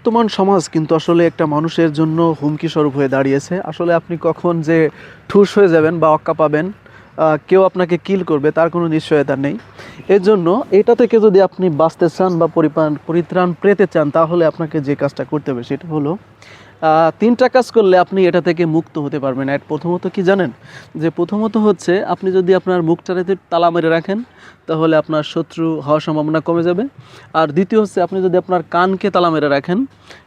বর্তমান সমাজ কিন্তু আসলে একটা মানুষের জন্য হুমকি স্বরূপ হয়ে দাঁড়িয়েছে। আসলে আপনি কখন যে ঠুস হয়ে যাবেন বা অক্কা পাবেন, কেউ আপনাকে কিল করবে তার কোনো নিশ্চয়তা নেই। এজন্য এটা থেকে যদি আপনি বাঁচতে চান বা পরিত্রাণ পেতে চান, তাহলে আপনাকে যে কাজটা করতে হবে সেটা হলো ৩টা কাজ করলে আপনি এটা থেকে মুক্ত হতে পারবেন। প্রথমত কি জানেন? যে প্রথমত হচ্ছে, আপনি যদি আপনার মুখটাতে তালা মেরে রাখেন, তাহলে আপনার শত্রু হওয়ার সম্ভাবনা কমে যাবে। আর দ্বিতীয় হচ্ছে, আপনি যদি আপনার কানকে তালা মেরে রাখেন,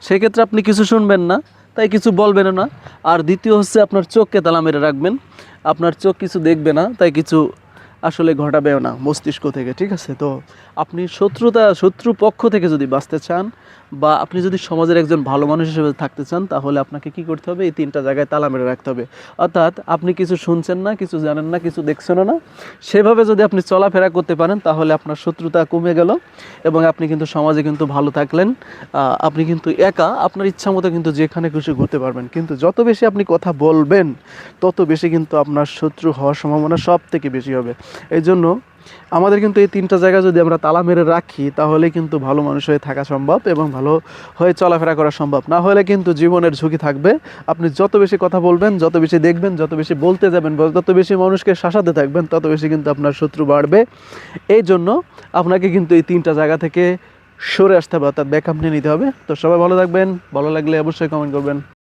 সেক্ষেত্রে আপনি কিছু শুনবেন না, তাই কিছু বলবেনও না। আর দ্বিতীয় হচ্ছে, আপনার চোখকে তালা মেরে রাখবেন, আপনার চোখ কিছু দেখবে না, তাই কিছু আসলে ঘটাবেও না মস্তিষ্ক থেকে, ঠিক আছে? তো আপনি শত্রু পক্ষ থেকে যদি বাঁচতে চান, বা আপনি যদি সমাজের একজন ভালো মানুষ হিসেবে থাকতে চান, তাহলে আপনাকে কি করতে হবে? এই 3টা জায়গায় তালা মেরে রাখতে হবে। অর্থাৎ আপনি কিছু শুনছেন না, কিছু জানেন না, কিছু দেখছেনও না, সেভাবে যদি আপনি চলাফেরা করতে পারেন, তাহলে আপনার শত্রুতা কমে গেল এবং আপনি কিন্তু সমাজে কিন্তু ভালো থাকলেন। আপনি কিন্তু একা আপনার ইচ্ছা মতো কিন্তু যেখানে খুশি ঘুরতে পারবেন। কিন্তু যত বেশি আপনি কথা বলবেন, তত বেশি কিন্তু আপনার শত্রু হওয়ার সম্ভাবনা সব থেকে বেশি হবে। এই জন্য আমাদের কিন্তু এই 3টা জায়গা যদি আমরা তালা মেরে রাখি, তাহলে কিন্তু ভালো মানুষ হয়ে থাকা সম্ভব এবং ভালো হয়ে চলাফেরা করা সম্ভব। না হলে কিন্তু জীবনের ঝুঁকি থাকবে। আপনি যত বেশি কথা বলবেন, যত বেশি দেখবেন, যত বেশি বলতে যাবেন, যত বেশি মানুষকে শাসাতে থাকবেন, তত বেশি কিন্তু আপনার শত্রু বাড়বে। এই জন্য আপনাকে কিন্তু এই 3টা জায়গা থেকে সরে আসতে হবে, অর্থাৎ ব্যাকআপ নিয়ে নিতে হবে। তো সবাই ভালো থাকবেন। ভালো লাগলে অবশ্যই কমেন্ট করবেন।